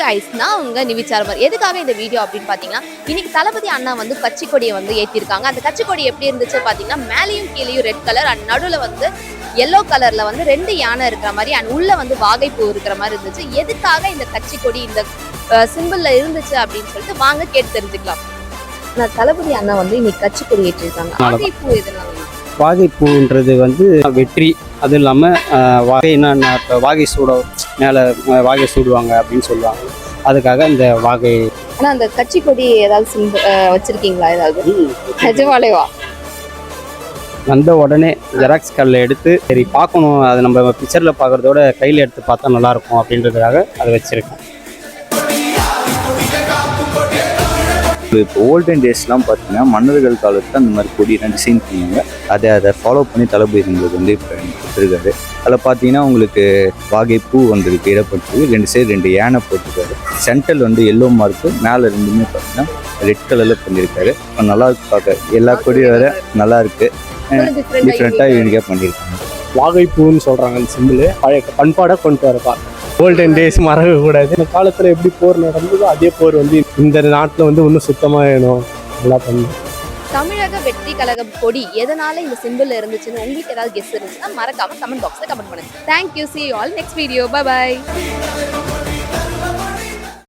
guys, நான் உங்க நிவிச்சார்மர். எதுக்காக இந்த வீடியோ அப்படின்னு பாத்தீங்கன்னா, இன்னைக்கு தளபதி அண்ணா வந்து கட்சி கொடியை வந்து ஏத்திருக்காங்க. அந்த கட்சி கொடி எப்படி இருந்துச்சு பாத்தீங்கன்னா, மேலையும் கீழையும் ரெட் கலர் அண்ட் நடுவுல வந்து yellow கலர்ல வந்து 2 யானை இருக்கிற மாதிரி அண்ட் உள்ள வந்து வாகைப்பூ இருக்கிற மாதிரி இருந்துச்சு. எதுக்காக இந்த கட்சி கொடி இந்த சிம்பிள்ல இருந்துச்சு அப்படின்னு சொல்லிட்டு வாங்க கேட்டு தெரிஞ்சுக்கலாம். நான் தளபதி அண்ணா வந்து இன்னைக்கு கட்சி கொடி ஏற்றிருக்காங்க. வாகைப்பூ எதனால? வாகைப்பூன்றது வந்து வெற்றி, அது இல்லாமல் வாகைன்னா இப்போ வாகை சூட மேலே வாகை சூடுவாங்க அப்படின்னு சொல்லுவாங்க. அதுக்காக இந்த வாகை. ஆனால் அந்த கட்சி கொடி ஏதாவது வச்சிருக்கீங்களா? ஏதாவது நிஜமாலேவா? வந்த உடனே ஜெராக்ஸ் கல்லில் எடுத்து சரி பார்க்கணும், அது நம்ம பிக்சரில் பார்க்குறதோட கையில் எடுத்து பார்த்தா நல்லாயிருக்கும் அப்படின்றதுக்காக அதை வச்சுருக்கேன். இப்போ ஓல்டன் டேஸ்லாம் பார்த்தீங்கன்னா மன்னர்கள் காலத்தில் அந்த மாதிரி கொடி டிசைன் பண்ணுவாங்க. அதை ஃபாலோ பண்ணி தளபதி உங்களுக்கு வந்து இப்போ கொடுத்துருக்காரு. அதில் பார்த்தீங்கன்னா உங்களுக்கு வாகைப்பூ வந்திருக்கு இடப்பட்டு 2 சைடு 2 யானை போட்டிருக்காரு. சென்ட்ரல் வந்து எல்லோ மார்க்கு, மேலே ரெண்டுமே பார்த்தீங்கன்னா ரெட் கலரில் பண்ணியிருக்காரு. நல்லா இருக்கு பார்க்க, எல்லா கொடியும் வேறு நல்லா இருக்கு, டிஃப்ரெண்ட்டாக யூனிக்காக பண்ணியிருக்காங்க. வாகைப்பூன்னு சொல்கிறாங்க அந்த சிம்பிள். பழைய பண்பாடாக கொண்டு வரப்பா, கோல்டன் டேஸ் மறக்கக்கூடாது. இந்த காலத்தில் எப்படி போர் நடந்ததோ அதே போர் வந்து இந்த நாட்டில் வந்து இன்னும் சுத்தமாக வேணும், நல்லா பண்ணணும். தமிழக வெற்றி கழகம் கொடி எதனால இந்த சிம்பிள் இருந்துச்சுன்னு உங்களுக்கு ஏதாவது கெஸ் இருந்துச்சுன்னா மறக்காம கமெண்ட் பாக்ஸ்ல கமெண்ட் பண்ணுங்க. Thank you, see you all next video, bye bye.